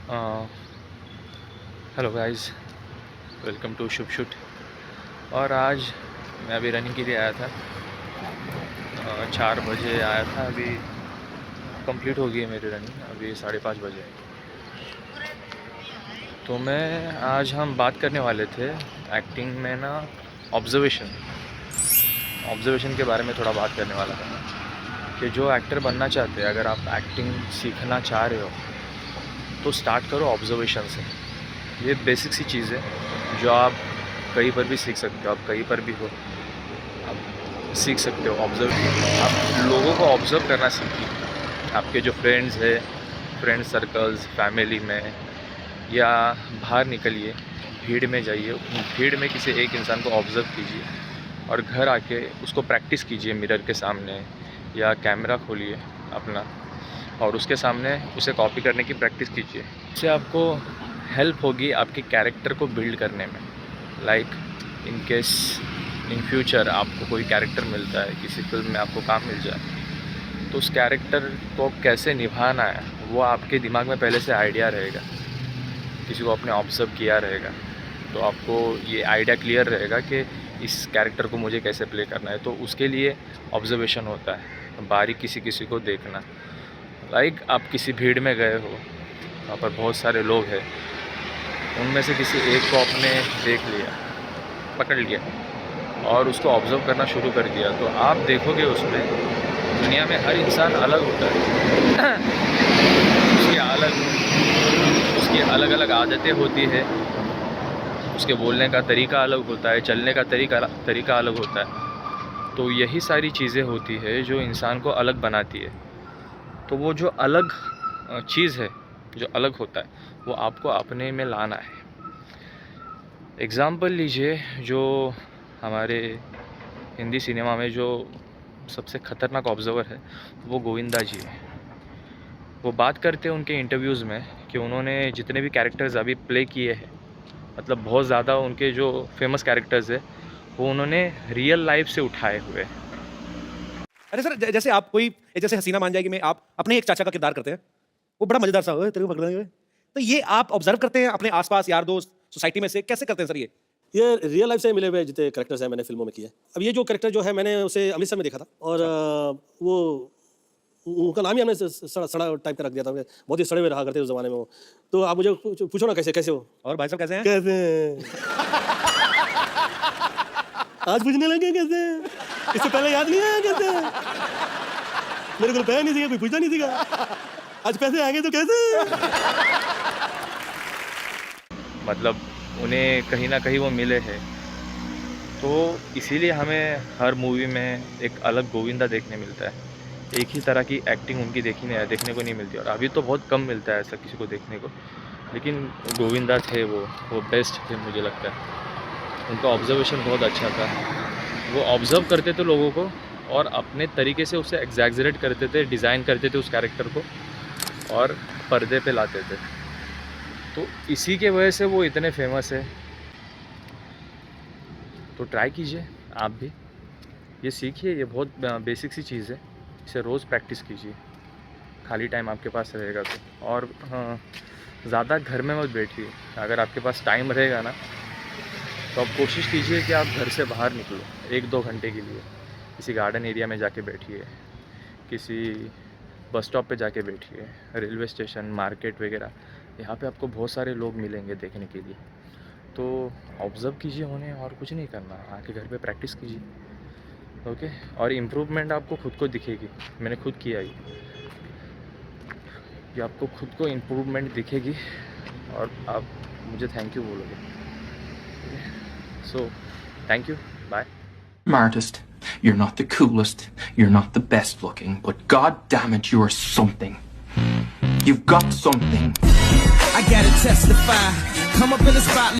Hello guys, welcome to Shubh shoot. और आज मैं अभी रनिंग के लिए आया था। 4 बजे आया था। अभी कंप्लीट हो गई है मेरी रनिंग। अभी 5:30 बजे। तो मैं आज हम बात करने वाले थे एक्टिंग में ना, ऑब्जर्वेशन के बारे में थोड़ा बात करने वाला था कि जो एक्टर बनना चाहते हैं, अगर आप एक्टिंग सीखना चाह रहे हो तो स्टार्ट करो ऑब्जर्वेशन से। ये बेसिक सी चीज़ है जो आप कहीं पर भी सीख सकते हो। आप कहीं पर भी हो, आप सीख सकते हो। आप लोगों को ऑब्ज़र्व करना सीखिए। आपके जो फ्रेंड्स है, फ्रेंड सर्कल्स, फैमिली में, या बाहर निकलिए, भीड़ में जाइए, भीड़ में किसी एक इंसान को ऑब्ज़र्व कीजिए और घर आके उसको प्रैक्टिस कीजिए मिरर के सामने, या कैमरा खोलिए अपना और उसके सामने उसे कॉपी करने की प्रैक्टिस कीजिए। इससे आपको हेल्प होगी आपके कैरेक्टर को बिल्ड करने में। Like in case in future आपको कोई कैरेक्टर मिलता है, किसी फिल्म में आपको काम मिल जाए, तो उस कैरेक्टर को कैसे निभाना है वो आपके दिमाग में पहले से आइडिया रहेगा। किसी को आपने ऑब्ज़र्व किया रहेगा तो आपको ये आइडिया क्लियर रहेगा कि इस कैरेक्टर को मुझे कैसे प्ले करना है। तो उसके लिए ऑब्ज़र्वेशन होता है, बारीक किसी को देखना। लाइक आप किसी भीड़ में गए हो, वहाँ पर बहुत सारे लोग हैं, उनमें से किसी एक को आपने देख लिया, पकड़ लिया और उसको ऑब्ज़र्व करना शुरू कर दिया, तो आप देखोगे उसमें दुनिया में हर इंसान अलग होता है। उसकी अलग अलग आदतें होती है, उसके बोलने का तरीका अलग होता है, चलने का तरीका अलग होता है। तो यही सारी चीज़ें होती है जो इंसान को अलग बनाती है। तो वो जो अलग चीज़ है, जो अलग होता है, वो आपको अपने में लाना है। एग्ज़ाम्पल लीजिए, जो हमारे हिंदी सिनेमा में जो सबसे ख़तरनाक ऑब्ज़र्वर है वो गोविंदा जी है। वो बात करते हैं उनके इंटरव्यूज़ में कि उन्होंने जितने भी कैरेक्टर्स अभी प्ले किए हैं, मतलब बहुत ज़्यादा उनके जो फेमस कैरेक्टर्स है वो उन्होंने रियल लाइफ से उठाए हुए हैं। अरे सर, जैसे आप कोई जैसे हसीना मान जाएगी में आप अपने एक चाचा का किरदार करते हैं, वो बड़ा मजेदार सा है, तेरे को पकड़ लेंगे। तो ये आप ऑब्जर्व करते हैं अपने आसपास यार दोस्त सोसाइटी में से, कैसे करते हैं सर ये रियल लाइफ से मिले हुए जितने कैरेक्टर्स हैं मैंने फिल्मों में किए। अब ये जो कैरेक्टर जो है मैंने उसे अमृतसर में देखा था और वो उनका नाम ही हमने सड़ा टाइप का रख दिया था। बहुत ही सड़े हुए रहा करते उस जमाने में वो। तो आप मुझे पूछो ना कैसे कैसे हो। और भाई साहब कैसे हैं? कैसे हैं? आज पूछने लगे कैसे हैं? इससे पहले याद नहीं आया कैसे हैं? मेरे को पता नहीं सीखा, कोई पूछा नहीं सीखा। आज पैसे आएंगे तो कैसे? मतलब उन्हें कहीं ना कहीं वो मिले हैं, तो इसीलिए हमें हर मूवी में एक अलग गोविंदा देखने मिलता है। एक ही तरह की एक्टिंग उनकी देखने को नहीं मिलती, और अभी तो बहुत कम मिलता है ऐसा किसी को देखने को। लेकिन गोविंदा थे वो बेस्ट थे मुझे लगता है। उनका ऑब्जर्वेशन बहुत अच्छा था। वो ऑब्ज़र्व करते थे लोगों को और अपने तरीके से उसे एग्जैजरेट करते थे, डिज़ाइन करते थे उस कैरेक्टर को और पर्दे पे लाते थे। तो इसी के वजह से वो इतने फेमस है। तो ट्राई कीजिए आप भी, ये सीखिए। ये बहुत बेसिक सी चीज़ है, इसे रोज़ प्रैक्टिस कीजिए खाली टाइम आपके पास रहेगा तो। और हाँ, ज़्यादा घर में मत बैठिए। अगर आपके पास टाइम रहेगा ना, तो आप कोशिश कीजिए कि आप घर से बाहर निकलो 1-2 घंटे के लिए। किसी गार्डन एरिया में जाके बैठिए, किसी बस स्टॉप पे जाके बैठिए, रेलवे स्टेशन, मार्केट वगैरह। यहाँ पे आपको बहुत सारे लोग मिलेंगे देखने के लिए। तो ऑब्ज़र्व कीजिए उन्हें, और कुछ नहीं करना, आके घर पे प्रैक्टिस कीजिए। ओके। और इम्प्रूवमेंट आपको खुद को दिखेगी। मैंने खुद किया ये आपको खुद को इम्प्रूवमेंट दिखेगी और आप मुझे थैंक यू बोलोगे। So thank you, bye. Artist, you're not the coolest, you're not the best looking, but god damn it, you are something. You've got something. I gotta testify. Come up in the spotlight.